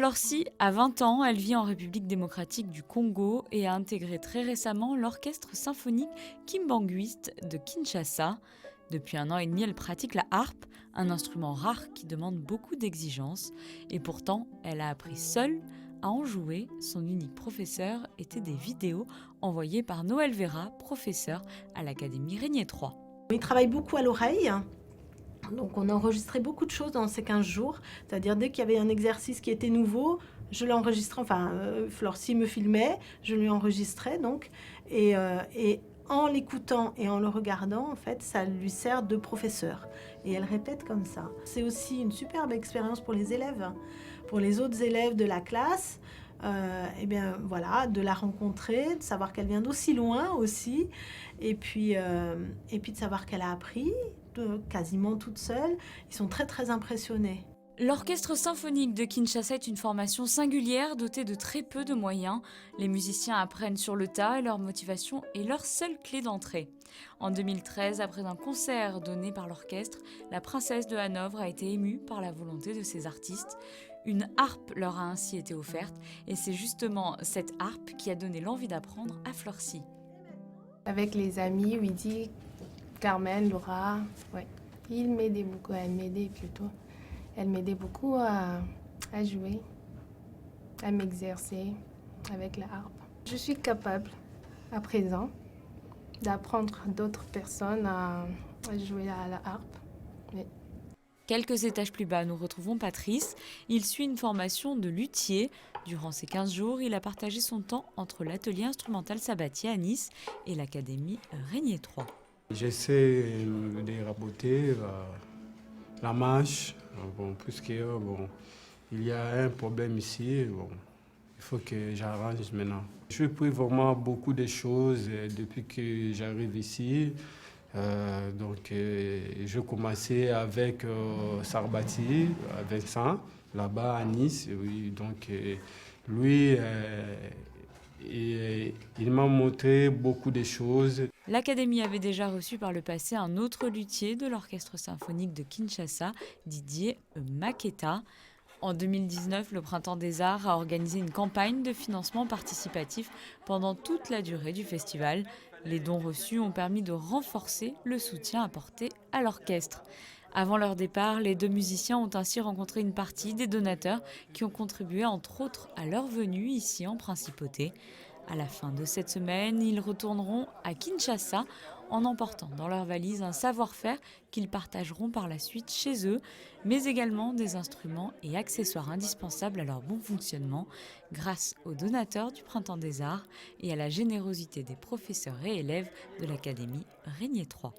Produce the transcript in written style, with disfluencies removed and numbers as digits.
Florcy a 20 ans, elle vit en République démocratique du Congo et a intégré très récemment l'orchestre symphonique kimbanguiste de Kinshasa. Depuis 1 an et demi, elle pratique la harpe, un instrument rare qui demande beaucoup d'exigences. Et pourtant, elle a appris seule à en jouer. Son unique professeur était des vidéos envoyées par Noël Vera, professeur à l'Académie Régnier 3. Il travaille beaucoup à l'oreille. Donc on a enregistré beaucoup de choses dans ces 15 jours. C'est-à-dire dès qu'il y avait un exercice qui était nouveau, je l'enregistrais, Florcy me filmait, je lui enregistrais donc. Et en l'écoutant et en le regardant, en fait, ça lui sert de professeur. Et elle répète comme ça. C'est aussi une superbe expérience pour les élèves, pour les autres élèves de la classe. Et bien voilà, de la rencontrer, de savoir qu'elle vient d'aussi loin aussi, et puis de savoir qu'elle a appris quasiment toute seule. Ils sont très très impressionnés. L'orchestre symphonique de Kinshasa est une formation singulière dotée de très peu de moyens. Les musiciens apprennent sur le tas et leur motivation est leur seule clé d'entrée. En 2013, après un concert donné par l'orchestre, la princesse de Hanovre a été émue par la volonté de ses artistes. Une harpe leur a ainsi été offerte et c'est justement cette harpe qui a donné l'envie d'apprendre à Florcy. Avec les amis, Widi, Carmen, Laura, ouais. Ils m'aidaient beaucoup, elle m'aidait plutôt. Elle m'aidait beaucoup à jouer, à m'exercer avec la harpe. Je suis capable, à présent, d'apprendre à d'autres personnes à jouer à la harpe. Oui. Quelques étages plus bas, nous retrouvons Patrice. Il suit une formation de luthier. Durant ces 15 jours, il a partagé son temps entre l'atelier instrumental Sabatier à Nice et l'Académie Régnier 3. J'essaie de raboter la manche, puisque il y a un problème ici, il faut que j'arrange maintenant. Je pris vraiment beaucoup de choses depuis que j'arrive ici. Je commençais avec Sarbati, Vincent, là-bas à Nice. Oui, lui, il m'a montré beaucoup de choses. L'Académie avait déjà reçu par le passé un autre luthier de l'orchestre symphonique de Kinshasa, Didier Maketa. En 2019, le Printemps des Arts a organisé une campagne de financement participatif pendant toute la durée du festival. Les dons reçus ont permis de renforcer le soutien apporté à l'orchestre. Avant leur départ, les 2 musiciens ont ainsi rencontré une partie des donateurs qui ont contribué entre autres à leur venue ici en Principauté. À la fin de cette semaine, ils retourneront à Kinshasa en emportant dans leur valise un savoir-faire qu'ils partageront par la suite chez eux, mais également des instruments et accessoires indispensables à leur bon fonctionnement grâce aux donateurs du Printemps des Arts et à la générosité des professeurs et élèves de l'Académie Régnier 3.